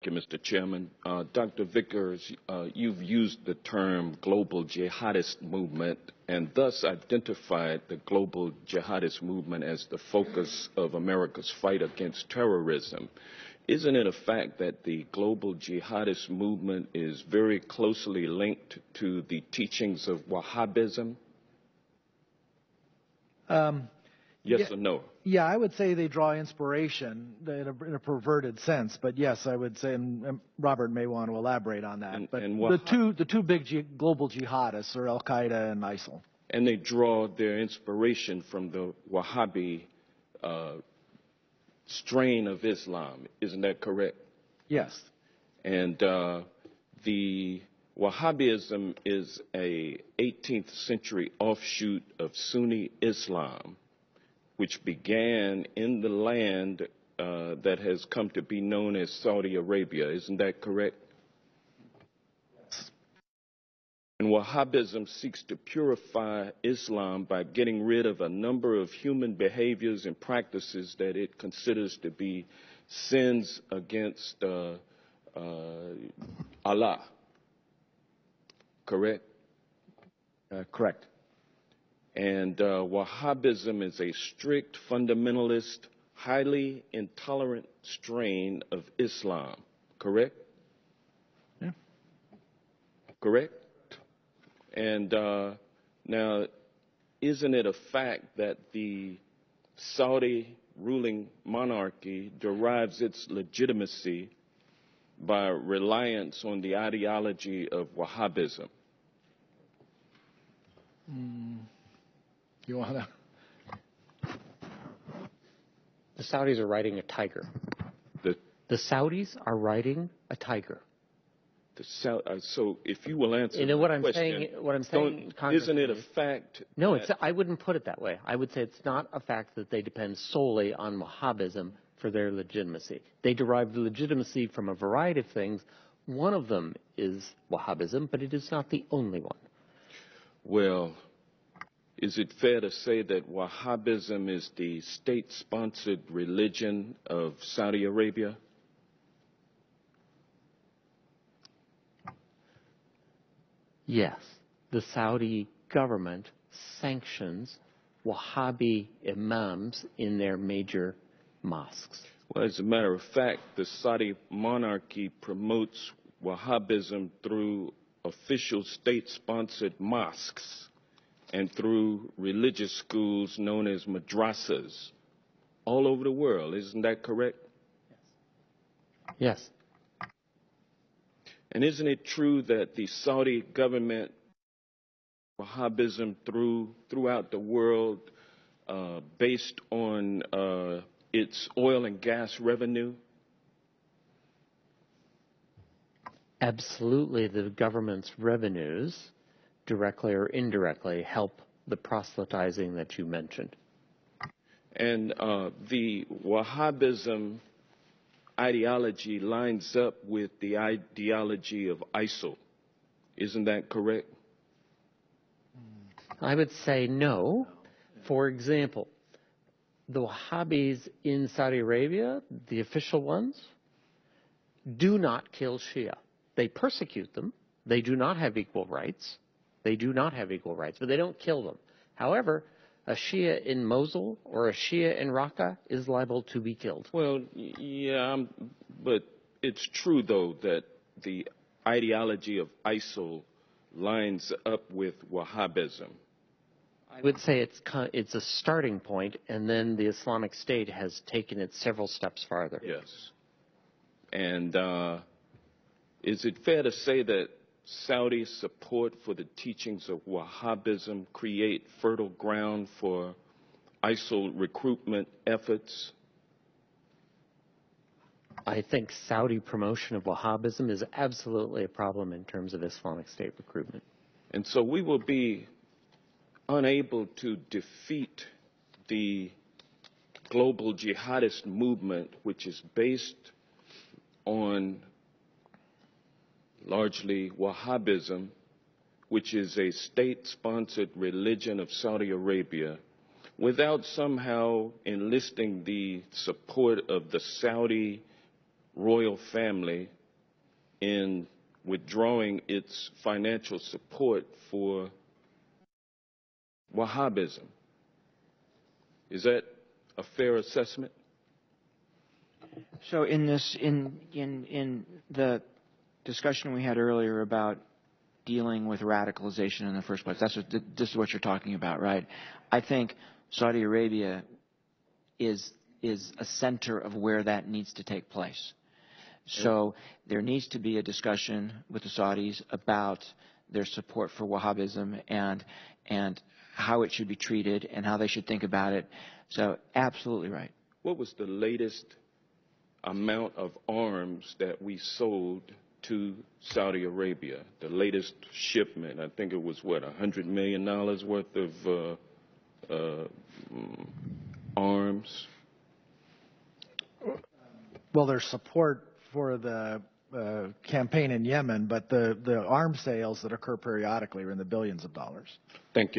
Thank you, Mr. Chairman. Dr. Vickers, you've used the term global jihadist movement and thus identified the global jihadist movement as the focus of America's fight against terrorism. Isn't it a fact that the global jihadist movement is very closely linked to the teachings of Wahhabism? Yes or no? Yeah, I would say they draw inspiration in a perverted sense, but yes, I would say, and Robert may want to elaborate on that. But the two big global jihadists are Al Qaeda and ISIL. And they draw their inspiration from the Wahhabi strain of Islam, isn't that correct? Yes. And the Wahhabism is a 18th century offshoot of Sunni Islam, which began in the land that has come to be known as Saudi Arabia. Isn't that correct? Yes. And Wahhabism seeks to purify Islam by getting rid of a number of human behaviors and practices that it considers to be sins against Allah. Correct? Correct. And Wahhabism is a strict, fundamentalist, highly intolerant strain of Islam. Correct? Yeah. Correct? And now, isn't it a fact that the Saudi ruling monarchy derives its legitimacy by reliance on the ideology of Wahhabism? You want to? The Saudis are riding a tiger. The Saudis are riding a tiger. So if you will answer what the I'm question, saying, isn't it a fact? No, I wouldn't put it that way. I would say it's not a fact that they depend solely on Wahhabism for their legitimacy. They derive legitimacy from a variety of things. One of them is Wahhabism, but it is not the only one. Well, is it fair to say that Wahhabism is the state-sponsored religion of Saudi Arabia? Yes. The Saudi government sanctions Wahhabi imams in their major mosques. Well, as a matter of fact, the Saudi monarchy promotes Wahhabism through official state-sponsored mosques and through religious schools known as madrasas all over the world. Isn't that correct? Yes. And isn't it true that the Saudi government Wahhabism throughout the world based on its oil and gas revenue? Absolutely, the government's revenues, directly or indirectly, help the proselytizing that you mentioned. And the Wahhabism ideology lines up with the ideology of ISIL. Isn't that correct? I would say no. For example, the Wahhabis in Saudi Arabia, the official ones, do not kill Shia. They persecute them. They do not have equal rights. They do not have equal rights, but they don't kill them. However, a Shia in Mosul or a Shia in Raqqa is liable to be killed. Well, yeah, but it's true, though, that the ideology of ISIL lines up with Wahhabism. I would say it's a starting point, and then the Islamic State has taken it several steps farther. Yes. And is it fair to say that Saudi support for the teachings of Wahhabism create fertile ground for ISIL recruitment efforts? I think Saudi promotion of Wahhabism is absolutely a problem in terms of Islamic State recruitment. And so we will be unable to defeat the global jihadist movement, which is based on largely Wahhabism, which is a state-sponsored religion of Saudi Arabia, without somehow enlisting the support of the Saudi royal family in withdrawing its financial support for Wahhabism. Is that a fair assessment? So in the discussion we had earlier about dealing with radicalization in the first place, this is what you're talking about, right? I think Saudi Arabia is a center of where that needs to take place. So there needs to be a discussion with the Saudis about their support for Wahhabism and how it should be treated and how they should think about it. So absolutely right. What was the latest amount of arms that we sold to Saudi Arabia? The latest shipment, I think it was, what, $100 million worth of arms? Well, there's support for the campaign in Yemen, but the arms sales that occur periodically are in the billions of dollars. Thank you.